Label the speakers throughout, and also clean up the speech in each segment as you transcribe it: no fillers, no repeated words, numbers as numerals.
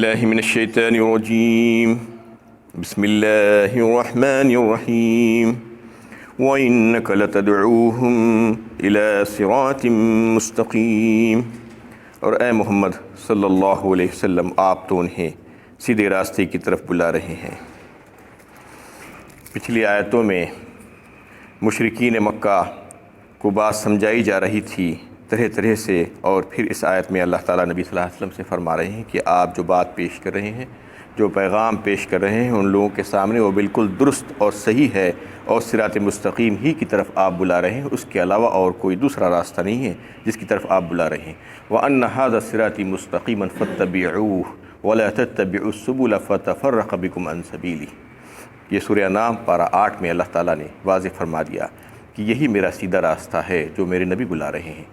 Speaker 1: الله من الشيطان الرجيم بسم الله الرحمن الرحيم وإنك لتدعوهم إلى صراط مستقيم۔ اور اے محمد صلی اللہ علیہ وسلم، آپ تو انہیں سیدھے راستے کی طرف بلا رہے ہیں۔ پچھلی آیتوں میں مشرکین مکہ کو بات سمجھائی جا رہی تھی طرح طرح سے، اور پھر اس آیت میں اللہ تعالیٰ نبی صلی اللہ علیہ وسلم سے فرما رہے ہیں کہ آپ جو بات پیش کر رہے ہیں، جو پیغام پیش کر رہے ہیں ان لوگوں کے سامنے وہ بالکل درست اور صحیح ہے، اور صراط مستقیم ہی کی طرف آپ بلا رہے ہیں، اس کے علاوہ اور کوئی دوسرا راستہ نہیں ہے جس کی طرف آپ بلا رہے ہیں۔ وَأَنَّ هَذَا صِرَاطِي مُسْتَقِيمًا فَاتَّبِعُوهُ وَلَا تَتَّبِعُوا السُّبُلَ فَتَفَرَّقَ بِكُمْ عَنْ سَبِيلِهِ۔ یہ سورہ انعام پارہ 8 میں اللہ تعالیٰ نے واضح فرما دیا کہ یہی میرا سیدھا راستہ ہے جو میرے نبی بلا رہے ہیں،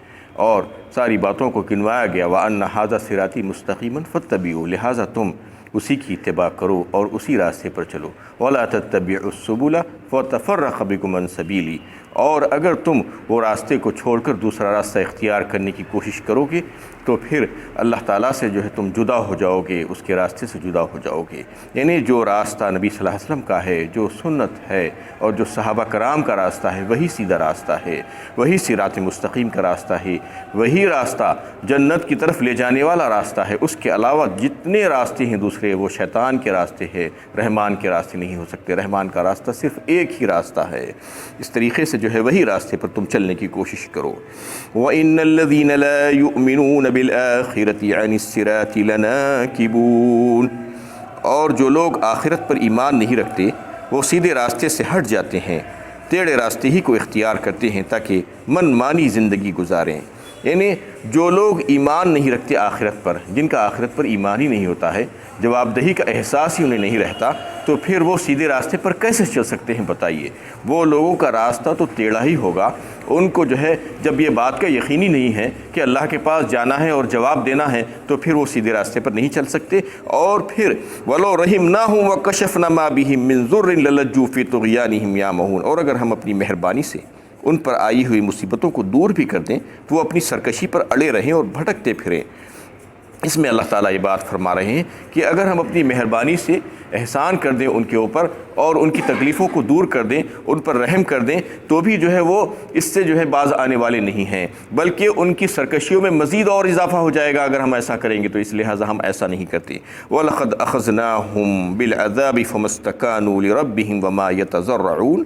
Speaker 1: اور ساری باتوں کو گنوایا گیا۔ وَأَنَّ هَذَا صِرَاطِي مُسْتَقِيمًا فَاتَّبِعُوهُ، لہٰذا تم اسی کی اتباع کرو اور اسی راستے پر چلو۔ وَلَا تَتَّبِعُوا السُّبُلَ فَتَفَرَّقَ بِكُمْ عَنْ سَبِيلِهِ، اور اگر تم وہ راستے کو چھوڑ کر دوسرا راستہ اختیار کرنے کی کوشش کرو گے تو پھر اللہ تعالیٰ سے جو ہے تم جدا ہو جاؤ گے، اس کے راستے سے جدا ہو جاؤ گے۔ یعنی جو راستہ نبی صلی اللہ علیہ وسلم کا ہے، جو سنت ہے اور جو صحابہ کرام کا راستہ ہے، وہی سیدھا راستہ ہے، وہی صراط مستقیم کا راستہ ہے، وہی راستہ جنت کی طرف لے جانے والا راستہ ہے۔ اس کے علاوہ جتنے راستے ہیں دوسرے، وہ شیطان کے راستے ہیں، رحمان کے راستے نہیں ہو سکتے۔ رحمان کا راستہ صرف ایک ہی راستہ ہے۔ اس طریقے سے جو ہے وہی راستے پر تم چلنے کی کوشش کرو۔ وَإِنَّ الَّذِينَ لَا يُؤْمِنُونَ بِالْآخِرَةِ عَنِ الصِّرَاطِ لَنَاكِبُونَ، اور جو لوگ آخرت پر ایمان نہیں رکھتے وہ سیدھے راستے سے ہٹ جاتے ہیں، ٹیڑھے راستے ہی کو اختیار کرتے ہیں تاکہ من مانی زندگی گزاریں۔ یعنی جو لوگ ایمان نہیں رکھتے آخرت پر، جن کا آخرت پر ایمان ہی نہیں ہوتا ہے، جواب دہی کا احساس ہی انہیں نہیں رہتا، تو پھر وہ سیدھے راستے پر کیسے چل سکتے ہیں بتائیے؟ وہ لوگوں کا راستہ تو ٹیڑھا ہی ہوگا۔ ان کو جو ہے جب یہ بات کا یقینی نہیں ہے کہ اللہ کے پاس جانا ہے اور جواب دینا ہے، تو پھر وہ سیدھے راستے پر نہیں چل سکتے۔ اور پھر وَلَوْ رَحِمْنَاهُمْ وَكَشَفْنَا مَا بِهِمْ مِنْ ضُرٍّ لَلَجُّوا فِي طُغْيَانِهِمْ يَعْمَهُونَ، اور اگر ہم اپنی مہربانی سے ان پر آئی ہوئی مصیبتوں کو دور بھی کر دیں تو وہ اپنی سرکشی پر اڑے رہیں اور بھٹکتے پھریں۔ اس میں اللہ تعالیٰ یہ بات فرما رہے ہیں کہ اگر ہم اپنی مہربانی سے احسان کر دیں ان کے اوپر اور ان کی تکلیفوں کو دور کر دیں، ان پر رحم کر دیں، تو بھی جو ہے وہ اس سے جو ہے باز آنے والے نہیں ہیں، بلکہ ان کی سرکشیوں میں مزید اور اضافہ ہو جائے گا اگر ہم ایسا کریں گے، تو اس لہٰذا ہم ایسا نہیں کرتے۔ وَلَقَدْ أَخَذْنَاهُمْ بِالْعَذَابِ فَمَا اسْتَكَانُوا لِرَبِّهِمْ وَمَا يَتَضَرَّعُونَ،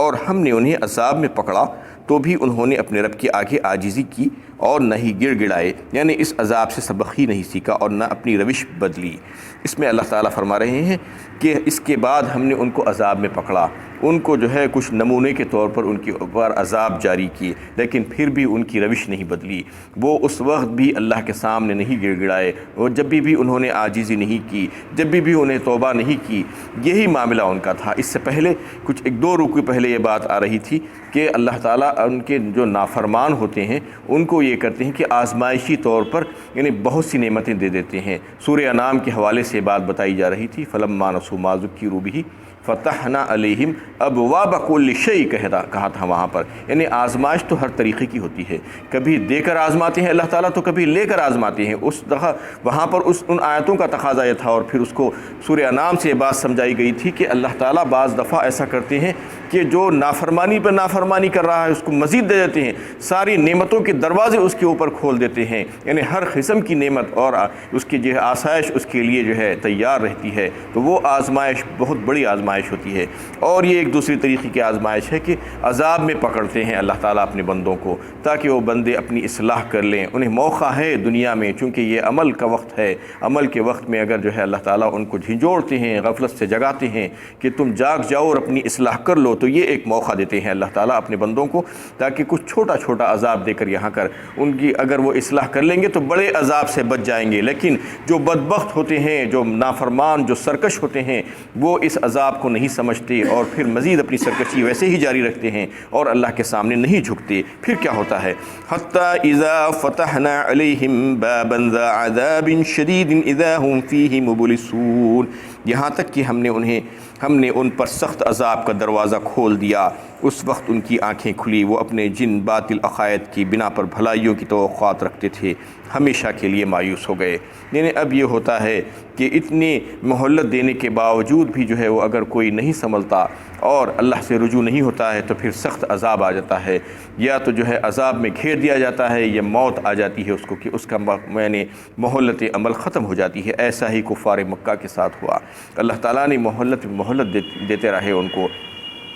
Speaker 1: اور ہم نے انہیں عذاب میں پکڑا تو بھی انہوں نے اپنے رب کے آگے عاجزی کی اور نہ ہی گڑ گڑائے، یعنی اس عذاب سے سبق ہی نہیں سیکھا اور نہ اپنی روش بدلی۔ اس میں اللہ تعالیٰ فرما رہے ہیں کہ اس کے بعد ہم نے ان کو عذاب میں پکڑا، ان کو جو ہے کچھ نمونے کے طور پر ان کے اوپر عذاب جاری کیے، لیکن پھر بھی ان کی روش نہیں بدلی۔ وہ اس وقت بھی اللہ کے سامنے نہیں گڑ گڑائے، اور جب بھی انہوں نے عاجزی نہیں کی، جب بھی انہیں توبہ نہیں کی، یہی معاملہ ان کا تھا۔ اس سے پہلے کچھ ایک دو رکوع پہلے یہ بات آ رہی تھی کہ اللہ تعالیٰ ان کے جو نافرمان ہوتے ہیں ان کو یہ کرتے ہیں کہ آزمائشی طور پر یعنی بہت سی نعمتیں دے دیتے ہیں۔ سورہ انعام کے حوالے سے بات بتائی جا رہی تھی، فَلَمَّا نَسُوا مَا ذُكِّرُوا بِهِ فتحنا علیہم ابواب کل شیء کہا تھا وہاں پر۔ یعنی آزمائش تو ہر طریقے کی ہوتی ہے، کبھی دے کر آزماتے ہیں اللہ تعالیٰ، تو کبھی لے کر آزماتے ہیں۔ اس دفعہ وہاں پر ان آیتوں کا تقاضا یہ تھا، اور پھر اس کو سورہ انعام سے یہ بات سمجھائی گئی تھی کہ اللہ تعالیٰ بعض دفعہ ایسا کرتے ہیں کہ جو نافرمانی پر نافرمانی کر رہا ہے اس کو مزید دے دیتے ہیں، ساری نعمتوں کے دروازے اس کے اوپر کھول دیتے ہیں، یعنی ہر قسم کی نعمت اور اس کی جو ہے آسائش اس کے لیے جو ہے تیار رہتی ہے۔ تو وہ آزمائش بہت بڑی آزمائش ہوتی ہے، اور یہ ایک دوسری طریقے کی آزمائش ہے کہ عذاب میں پکڑتے ہیں اللہ تعالیٰ اپنے بندوں کو تاکہ وہ بندے اپنی اصلاح کر لیں۔ انہیں موقع ہے دنیا میں، چونکہ یہ عمل کا وقت ہے، عمل کے وقت میں اگر جو ہے اللہ تعالیٰ ان کو جھنجھوڑتے ہیں، غفلت سے جگاتے ہیں کہ تم جاگ جاؤ اور اپنی اصلاح کر لو، تو یہ ایک موقع دیتے ہیں اللہ تعالیٰ اپنے بندوں کو تاکہ کچھ چھوٹا چھوٹا عذاب دے کر یہاں کر ان کی اگر وہ اصلاح کر لیں گے تو بڑے عذاب سے بچ جائیں گے۔ لیکن جو بدبخت ہوتے ہیں، جو نافرمان، جو سرکش ہوتے ہیں، وہ اس عذاب کو نہیں سمجھتے اور پھر مزید اپنی سرکشی ویسے ہی جاری رکھتے ہیں اور اللہ کے سامنے نہیں جھکتے۔ پھر کیا ہوتا ہے؟ حتی اذا فتحنا علیہم بابا ذا عذاب شدید اذا ہم فیہ مبلسون، یہاں تک کہ ہم نے ان پر سخت عذاب کا دروازہ کھول دیا، اس وقت ان کی آنکھیں کھلی، وہ اپنے جن باطل عقائد کی بنا پر بھلائیوں کی توقعات رکھتے تھے ہمیشہ کے لیے مایوس ہو گئے۔ یعنی اب یہ ہوتا ہے کہ اتنی مہلت دینے کے باوجود بھی جو ہے وہ اگر کوئی نہیں سنبھلتا اور اللہ سے رجوع نہیں ہوتا ہے تو پھر سخت عذاب آ جاتا ہے، یا تو جو ہے عذاب میں گھیر دیا جاتا ہے یا موت آ جاتی ہے اس کو کہ اس کا یعنی مہلت عمل ختم ہو جاتی ہے۔ ایسا ہی کفار مکہ کے ساتھ ہوا، اللہ تعالیٰ نے مہلت دیتے رہے ان کو۔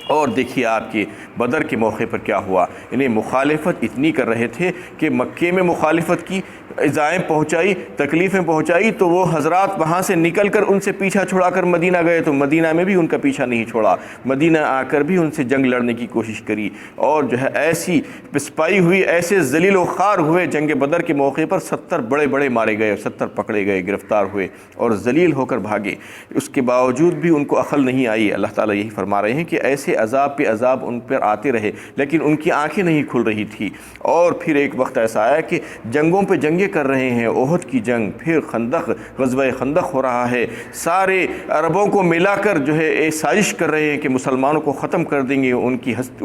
Speaker 1: اور دیکھیے آپ کے بدر کے موقع پر کیا ہوا، انہیں مخالفت اتنی کر رہے تھے کہ مکے میں مخالفت کی، ایذائیں پہنچائی، تکلیفیں پہنچائی، تو وہ حضرات وہاں سے نکل کر ان سے پیچھا چھڑا کر مدینہ گئے، تو مدینہ میں بھی ان کا پیچھا نہیں چھوڑا، مدینہ آ کر بھی ان سے جنگ لڑنے کی کوشش کری، اور جو ہے ایسی پسپائی ہوئی، ایسے ذلیل و خوار ہوئے جنگ بدر کے موقع پر 70 بڑے مارے گئے، 70 پکڑے گئے، گرفتار ہوئے اور ذلیل ہو کر بھاگے۔ اس کے باوجود بھی ان کو عقل نہیں آئی۔ اللہ تعالیٰ یہی فرما رہے ہیں کہ ایسے عذاب پہ عذاب ان پر آتے رہے لیکن ان کی آنکھیں نہیں کھل رہی تھی، اور پھر ایک وقت ایسا آیا کہ جنگوں پہ جنگیں کر رہے ہیں، احد کی جنگ، پھر خندق، غزوہ خندق ہو رہا ہے، سارے عربوں کو ملا کر جو ہے ایک سازش کر رہے ہیں کہ مسلمانوں کو ختم کر دیں گے، ان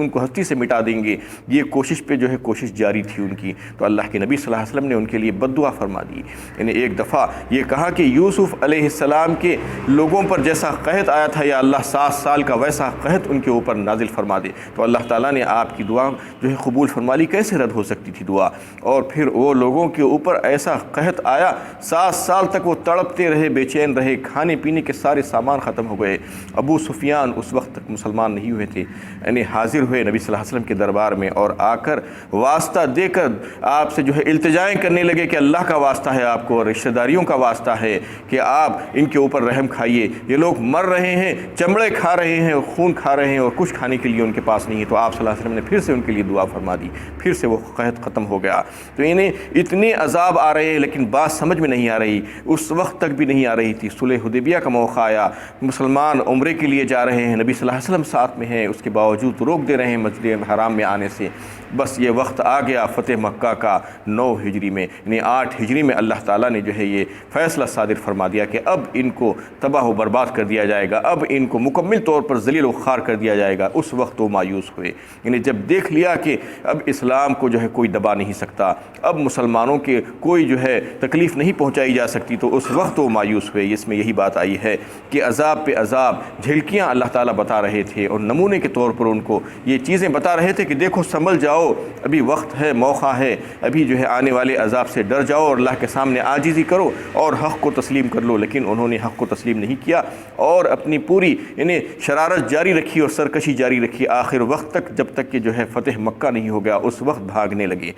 Speaker 1: کو ہستی سے مٹا دیں گے، یہ کوشش پہ جو ہے کوشش جاری تھی ان کی۔ تو اللہ کے نبی صلی اللہ علیہ وسلم نے ان کے لیے بد دعا فرما دی، یعنی ایک دفعہ یہ کہا کہ یوسف علیہ السلام کے لوگوں پر جیسا قحط آیا تھا یا اللہ 7 سال کا ویسا قحط ان کے اوپر نازل فرما دے۔ تو اللہ تعالیٰ نے آپ کی دعا جو ہے قبول فرما لی، کیسے رد ہو سکتی تھی دعا؟ اور پھر وہ لوگوں کے اوپر ایسا قحط آیا، 7 سال تک وہ تڑپتے رہے، بے چین رہے، کھانے پینے کے سارے سامان ختم ہو گئے۔ ابو سفیان اس وقت تک مسلمان نہیں ہوئے تھے، یعنی حاضر ہوئے نبی صلی اللہ علیہ وسلم کے دربار میں اور آ کر واسطہ دے کر آپ سے جو ہے التجائیں کرنے لگے کہ اللہ کا واسطہ ہے آپ کو، رشتہ داریوں کا واسطہ ہے کہ آپ ان کے اوپر رحم کھائیے، یہ لوگ مر رہے ہیں، چمڑے کھا رہے ہیں، خون کھا رہے ہیں اور کچھ کھانے کے لیے ان کے پاس نہیں ہے۔ تو آپ صلی اللہ علیہ وسلم نے پھر سے ان کے لیے دعا فرما دی، پھر سے وہ قحط ختم ہو گیا۔ تو انہیں اتنے عذاب آ رہے ہیں لیکن بات سمجھ میں نہیں آ رہی، اس وقت تک بھی نہیں آ رہی تھی۔ صلح حدیبیہ کا موقع آیا، مسلمان عمرے کے لیے جا رہے ہیں، نبی صلی اللہ علیہ وسلم ساتھ میں ہیں، اس کے باوجود روک دے رہے ہیں مسجد حرام میں آنے سے۔ بس یہ وقت آ گیا فتح مکہ کا 9 ہجری میں، یعنی 8 ہجری میں اللہ تعالیٰ نے جو ہے یہ فیصلہ صادر فرما دیا کہ اب ان کو تباہ و برباد کر دیا جائے گا، اب ان کو مکمل طور پر ذلیل و خوار کر دیا جائے گا۔ اس وقت وہ مایوس ہوئے، یعنی جب دیکھ لیا کہ اب اسلام کو جو ہے کوئی دبا نہیں سکتا، اب مسلمانوں کے کوئی جو ہے تکلیف نہیں پہنچائی جا سکتی، تو اس وقت وہ مایوس ہوئے۔ اس میں یہی بات آئی ہے کہ عذاب پہ عذاب، جھلکیاں اللہ تعالیٰ بتا رہے تھے اور نمونے کے طور پر ان کو یہ چیزیں بتا رہے تھے کہ دیکھو سنبھل جاؤ، ابھی وقت ہے، موقع ہے، ابھی جو ہے آنے والے عذاب سے ڈر جاؤ اور اللہ کے سامنے عاجزی کرو اور حق کو تسلیم کر لو۔ لیکن انہوں نے حق کو تسلیم نہیں کیا اور اپنی پوری یعنی شرارت جاری رکھی اور سرکشی جاری رکھی آخر وقت تک، جب تک کہ جو ہے فتح مکہ نہیں ہو گیا، اس وقت بھاگنے لگے۔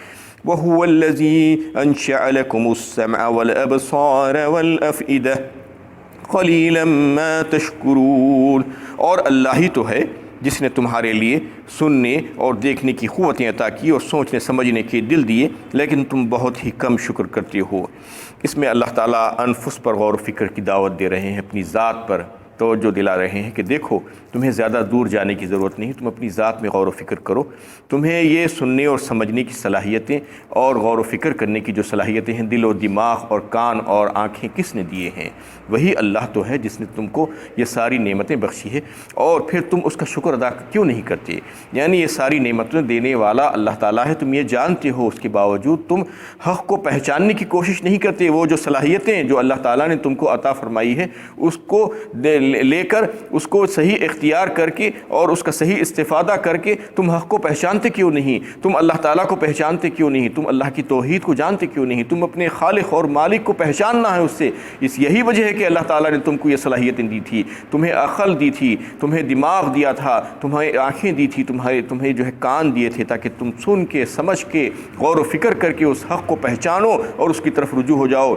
Speaker 1: وَهُوَ الَّذِي أَنشَأَ لَكُمُ السَّمْعَ وَالْأَبْصَارَ وَالْأَفْئِدَةَ قَلِيلًا مَا تَشْكُرُونَ، اور اللہ ہی تو ہے جس نے تمہارے لیے سننے اور دیکھنے کی قوتیں عطا کی اور سوچنے سمجھنے کے دل دیے، لیکن تم بہت ہی کم شکر کرتے ہو۔ اس میں اللہ تعالیٰ انفس پر غور و فکر کی دعوت دے رہے ہیں، اپنی ذات پر توجہ دلا رہے ہیں کہ دیکھو تمہیں زیادہ دور جانے کی ضرورت نہیں، تم اپنی ذات میں غور و فکر کرو۔ تمہیں یہ سننے اور سمجھنے کی صلاحیتیں اور غور و فکر کرنے کی جو صلاحیتیں ہیں، دل و دماغ اور کان اور آنکھیں کس نے دیے ہیں؟ وہی اللہ تو ہے جس نے تم کو یہ ساری نعمتیں بخشی ہے، اور پھر تم اس کا شکر ادا کیوں نہیں کرتے؟ یعنی یہ ساری نعمتیں دینے والا اللہ تعالیٰ ہے، تم یہ جانتے ہو، اس کے باوجود تم حق کو پہچاننے کی کوشش نہیں کرتے۔ وہ جو صلاحیتیں جو اللہ تعالیٰ نے تم کو عطا فرمائی ہے، اس کو لے کر اس کو صحیح اختیار کر کے اور اس کا صحیح استفادہ کر کے تم حق کو پہچانتے کیوں نہیں؟ تم اللہ تعالیٰ کو پہچانتے کیوں نہیں؟ تم اللہ کی توحید کو جانتے کیوں نہیں؟ تم اپنے خالق اور مالک کو پہچاننا ہے اس سے۔ یہی وجہ ہے کہ اللہ تعالیٰ نے تم کو یہ صلاحیتیں دی تھی، تمہیں عقل دی تھی، تمہیں دماغ دیا تھا، تمہیں آنکھیں دی تھی، تمہیں جو ہے کان دیے تھے، تاکہ تم سن کے سمجھ کے غور و فکر کر کے اس حق کو پہچانو اور اس کی طرف رجوع ہو جاؤ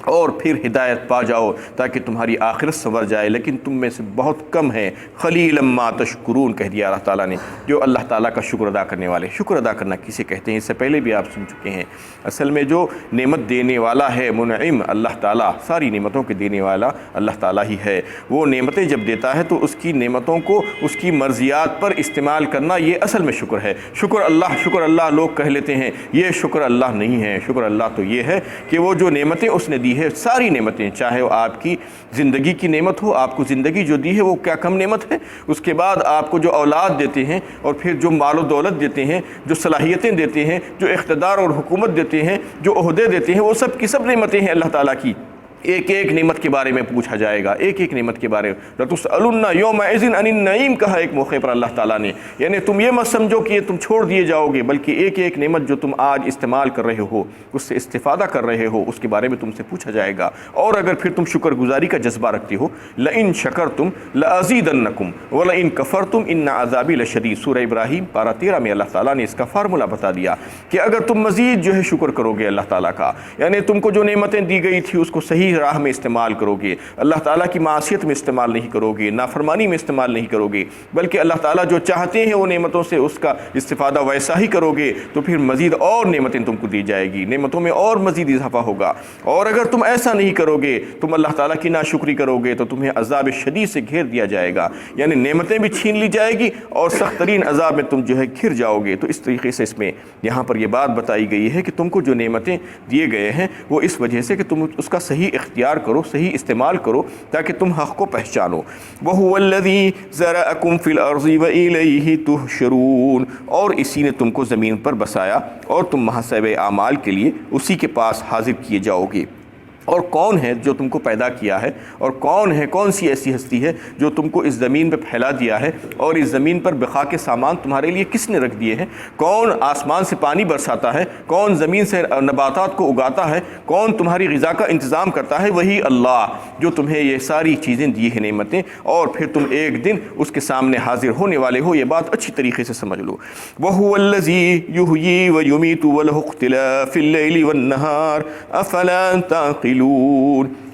Speaker 1: اور پھر ہدایت پا جاؤ تاکہ تمہاری آخرت سنور جائے۔ لیکن تم میں سے بہت کم ہیں، قلیلا ما تشکرون کہہ دیا اللہ تعالیٰ نے، جو اللہ تعالیٰ کا شکر ادا کرنے والے۔ شکر ادا کرنا کسے کہتے ہیں اس سے پہلے بھی آپ سن چکے ہیں۔ اصل میں جو نعمت دینے والا ہے، منعم اللہ تعالیٰ، ساری نعمتوں کے دینے والا اللہ تعالیٰ ہی ہے۔ وہ نعمتیں جب دیتا ہے تو اس کی نعمتوں کو اس کی مرضیات پر استعمال کرنا، یہ اصل میں شکر ہے۔ شکر اللہ لوگ کہہ لیتے ہیں، یہ شکر اللہ نہیں ہے۔ شکر اللہ تو یہ ہے کہ وہ جو نعمتیں اس نے دی ہے ساری نعمتیں، چاہے وہ آپ کی زندگی کی نعمت ہو، آپ کو زندگی جو دی ہے وہ کیا کم نعمت ہے، اس کے بعد آپ کو جو اولاد دیتے ہیں اور پھر جو مال و دولت دیتے ہیں، جو صلاحیتیں دیتے ہیں، جو اقتدار اور حکومت دیتے ہیں، جو عہدے دیتے ہیں، وہ سب کی سب نعمتیں ہیں اللہ تعالیٰ کی۔ ایک ایک نعمت کے بارے میں پوچھا جائے گا، ایک ایک نعمت کے بارے میں لَتُسْأَلُنَّ يَوْمَئِذٍ عَنِ النَّعِيمِ کہا ایک موقع پر اللہ تعالیٰ نے، یعنی تم یہ مت سمجھو کہ یہ تم چھوڑ دیے جاؤ گے، بلکہ ایک ایک نعمت جو تم آج استعمال کر رہے ہو، اس سے استفادہ کر رہے ہو، اس کے بارے میں تم سے پوچھا جائے گا۔ اور اگر پھر تم شکر گزاری کا جذبہ رکھتے ہو، لَإِن شَكَرْتُمْ لَأَزِيدَنَّكُمْ وَلَإِن كَفَرْتُمْ إِنَّ عَذَابِي لَشَدِيدٌ۔ سورہ ابراہیم پارہ 13 میں اللہ تعالیٰ نے اس کا فارمولہ بتا دیا کہ اگر تم مزید جو ہے شکر کرو گے اللہ تعالیٰ کا، یعنی تم کو جو نعمتیں دی گئی تھی اس کو صحیح راہ میں استعمال کرو گے، اللہ تعالیٰ کی معصیت میں استعمال نہیں کرو گے، نافرمانی میں استعمال نہیں کرو گے، بلکہ اللہ تعالیٰ جو چاہتے ہیں وہ نعمتوں سے اس کا استفادہ ویسا ہی کرو گے، تو پھر مزید اور نعمتیں تم کو دی جائے گی، نعمتوں میں اور مزید اضافہ ہوگا۔ اور اگر تم ایسا نہیں کرو گے، تم اللہ تعالیٰ کی ناشکری کرو گے، تو تمہیں عذاب شدید سے گھیر دیا جائے گا، یعنی نعمتیں بھی چھین لی جائے گی اور سخت ترین عذاب میں تم جو ہے گھر جاؤ گے۔ تو اس طریقے سے اس میں یہاں پر یہ بات بتائی گئی ہے کہ تم کو جو نعمتیں دیے گئے ہیں وہ اس وجہ سے کہ تم اس کا صحیح اختیار کرو، صحیح استعمال کرو، تاکہ تم حق کو پہچانو۔ وَهُوَ الَّذِي زَرَعَكُمْ فِي الْأَرْضِ وَإِلَيْهِ تُحْشَرُونَ، اور اسی نے تم کو زمین پر بسایا اور تم محاسبہ اعمال کے لیے اسی کے پاس حاضر کیے جاؤ گے۔ اور کون ہے جو تم کو پیدا کیا ہے، اور کون سی ایسی ہستی ہے جو تم کو اس زمین پہ پھیلا دیا ہے، اور اس زمین پر بقا کے سامان تمہارے لیے کس نے رکھ دیے ہیں؟ کون آسمان سے پانی برساتا ہے، کون زمین سے نباتات کو اگاتا ہے، کون تمہاری غذا کا انتظام کرتا ہے؟ وہی اللہ جو تمہیں یہ ساری چیزیں دی ہیں نعمتیں، اور پھر تم ایک دن اس کے سامنے حاضر ہونے والے ہو۔ یہ بات اچھی طریقے سے سمجھ لو۔ وَهُوَ الَّذِي يُحْيِي وَيُمِيتُ وَلَهُ اخْتِلَافُ اللَّيْلِ وَالنَّهَارِ أَفَلَا تَعْقِلُونَ۔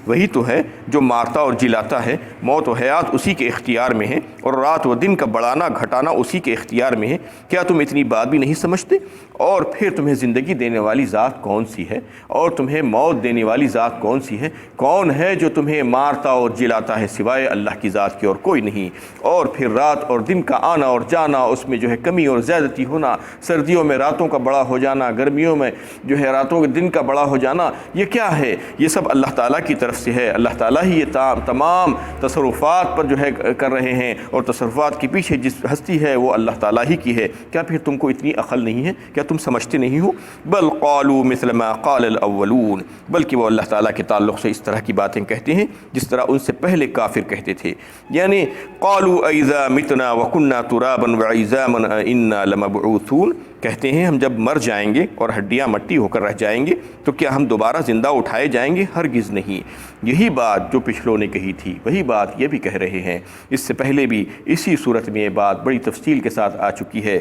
Speaker 1: وہی تو ہے جو مارتا اور جلاتا ہے، موت و حیات اسی کے اختیار میں ہے، اور رات و دن کا بڑھانا گھٹانا اسی کے اختیار میں ہے۔ کیا تم اتنی بات بھی نہیں سمجھتے؟ اور پھر تمہیں زندگی دینے والی ذات کون سی ہے، اور تمہیں موت دینے والی ذات کون سی ہے؟ کون ہے جو تمہیں مارتا اور جلاتا ہے سوائے اللہ کی ذات کے اور کوئی نہیں؟ اور پھر رات اور دن کا آنا اور جانا، اس میں جو ہے کمی اور زیادتی ہونا، سردیوں میں راتوں کا بڑا ہو جانا، گرمیوں میں جو ہے راتوں کے دن کا بڑا ہو جانا، یہ کیا ہے؟ یہ سب اللہ تعالیٰ کی طرف سے ہے۔ اللہ تعالیٰ ہی یہ تمام تصرفات پر جو ہے کر رہے ہیں، اور تصرفات کے پیچھے جس ہستی ہے وہ اللہ تعالیٰ ہی کی ہے۔ کیا پھر تم کو اتنی عقل نہیں ہے؟ کیا تم سمجھتے نہیں ہو؟ بل قالوا مثل ما قال الاولون، بلکہ وہ اللہ تعالیٰ کے تعلق سے اس طرح کی باتیں کہتے ہیں جس طرح ان سے پہلے کافر کہتے تھے، یعنی قالوا اذا متنا وكنا ترابا وعظاما انا لمبعوثون، کہتے ہیں ہم جب مر جائیں گے اور ہڈیاں مٹی ہو کر رہ جائیں گے تو کیا ہم دوبارہ زندہ اٹھائے جائیں گے؟ ہرگز نہیں۔ یہی بات جو پچھلوں نے کہی تھی وہی بات یہ بھی کہہ رہے ہیں۔ اس سے پہلے بھی اسی صورت میں یہ بات بڑی تفصیل کے ساتھ آ چکی ہے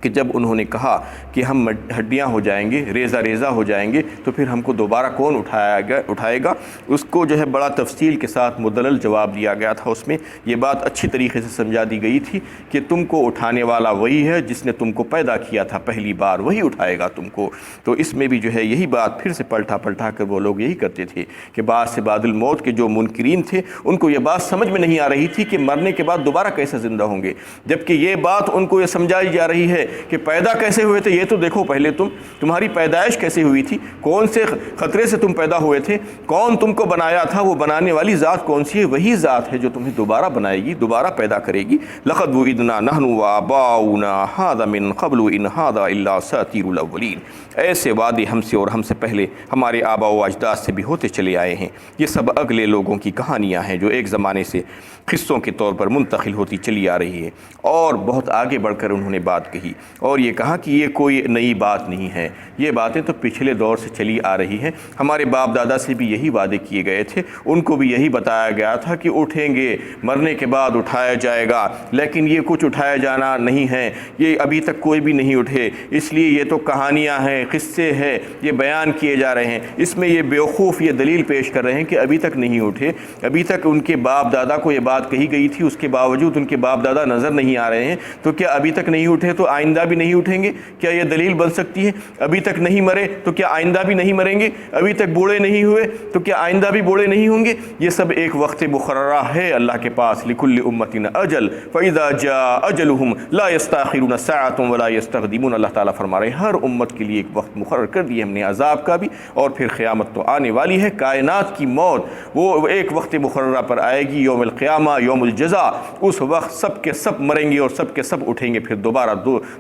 Speaker 1: کہ جب انہوں نے کہا کہ ہم ہڈیاں ہو جائیں گے، ریزہ ریزہ ہو جائیں گے، تو پھر ہم کو دوبارہ کون اٹھائے گا؟ اس کو جو ہے بڑا تفصیل کے ساتھ مدلل جواب دیا گیا تھا۔ اس میں یہ بات اچھی طریقے سے سمجھا دی گئی تھی کہ تم کو اٹھانے والا وہی ہے جس نے تم کو پیدا کیا تھا پہلی بار، وہی اٹھائے گا تم کو۔ تو اس میں بھی جو ہے یہی بات پھر سے پلٹا کر وہ لوگ یہی کرتے تھے کہ بعد سے بعد الموت کے جو منکرین تھے ان کو یہ بات سمجھ میں نہیں آ رہی تھی کہ مرنے کے بعد دوبارہ کیسے زندہ ہوں گے، جبکہ یہ بات ان کو یہ سمجھائی جا رہی ہے کہ پیدا کیسے ہوئے تھے یہ تو دیکھو، پہلے تمہاری پیدائش کیسے ہوئی تھی، کون سے خطرے سے تم پیدا ہوئے تھے، کون تم کو بنایا تھا، وہ بنانے والی ذات کون سی ہے؟ وہی ذات ہے جو تمہیں دوبارہ بنائے گی، دوبارہ پیدا کرے گی۔ لقد وعدنا نحن وآباؤنا هذا من قبل ان هذا الا اساطیر الاولین، ایسے وعدے ہم سے اور ہم سے پہلے ہمارے آباء و اجداد سے بھی ہوتے چلے آئے ہیں، یہ سب اگلے لوگوں کی کہانیاں ہیں جو ایک زمانے سے قصوں کے طور پر منتقل ہوتی چلی آ رہی ہے۔ اور بہت آگے بڑھ کر انہوں نے بات کہی اور یہ کہا کہ یہ کوئی نئی بات نہیں ہے، یہ باتیں تو پچھلے دور سے چلی آ رہی ہیں، ہمارے باپ دادا سے بھی یہی وعدے کیے گئے تھے، ان کو بھی یہی بتایا گیا تھا کہ اٹھیں گے، مرنے کے بعد اٹھایا جائے گا، لیکن یہ کچھ اٹھایا جانا نہیں ہے، یہ ابھی تک کوئی بھی نہیں اٹھے، اس لیے یہ تو کہانیاں ہیں، قصے ہیں، یہ بیان کیے جا رہے ہیں۔ اس میں یہ بیوقوف یہ دلیل پیش کر رہے ہیں کہ ابھی تک نہیں اٹھے، ابھی تک ان کے باپ دادا کو یہ بات کہی گئی تھی، اس کے باوجود ان کے باپ دادا نظر نہیں آ رہے ہیں، تو کیا ابھی تک نہیں اٹھے تو آئندہ آئندہ بھی نہیں اٹھیں گے؟ کیا یہ دلیل بن سکتی ہے؟ ابھی تک نہیں مرے تو کیا آئندہ بھی نہیں مریں گے؟ ابھی تک بوڑھے نہیں ہوئے تو کیا آئندہ بھی بوڑھے نہیں ہوں گے؟ یہ سب ایک وقت مقررہ ہے اللہ کے پاس، لِكُلِّ أُمَّةٍ أَجَلٌ فَإِذَا جَاءَ أَجَلُهُمْ لَا يَسْتَأْخِرُونَ سَاعَةً وَلَا يَسْتَقْدِمُونَ۔ اللہ تعالیٰ فرما رہے ہیں ہر امت کے لیے ایک وقت مقرر کر دی ہم نے عذاب کا بھی، اور پھر قیامت تو آنے والی ہے، کائنات کی موت وہ ایک وقت مقررہ پر آئے گی، یوم القیامہ، یوم الجزا۔ اس وقت سب کے سب مریں گے اور سب کے سب اٹھیں گے، پھر دوبارہ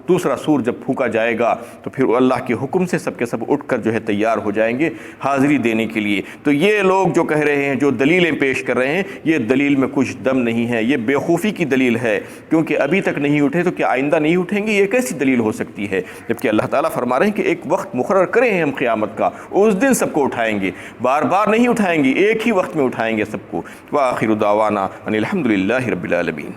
Speaker 1: دوسرا سور جب پھونکا جائے گا تو پھر اللہ کے حکم سے سب کے سب اٹھ کر جو ہے تیار ہو جائیں گے حاضری دینے کے لیے۔ تو یہ لوگ جو کہہ رہے ہیں، جو دلیلیں پیش کر رہے ہیں، یہ دلیل میں کچھ دم نہیں ہے، یہ بیوقوفی کی دلیل ہے، کیونکہ ابھی تک نہیں اٹھے تو کیا آئندہ نہیں اٹھیں گے؟ یہ کیسی دلیل ہو سکتی ہے؟ جبکہ اللہ تعالیٰ فرما رہے ہیں کہ ایک وقت مقرر کریں ہیں ہم قیامت کا، اس دن سب کو اٹھائیں گے، بار بار نہیں اٹھائیں گے، ایک ہی وقت میں اٹھائیں گے سب کو۔ وآخر دعوانا ان الحمد للہ رب العالمین۔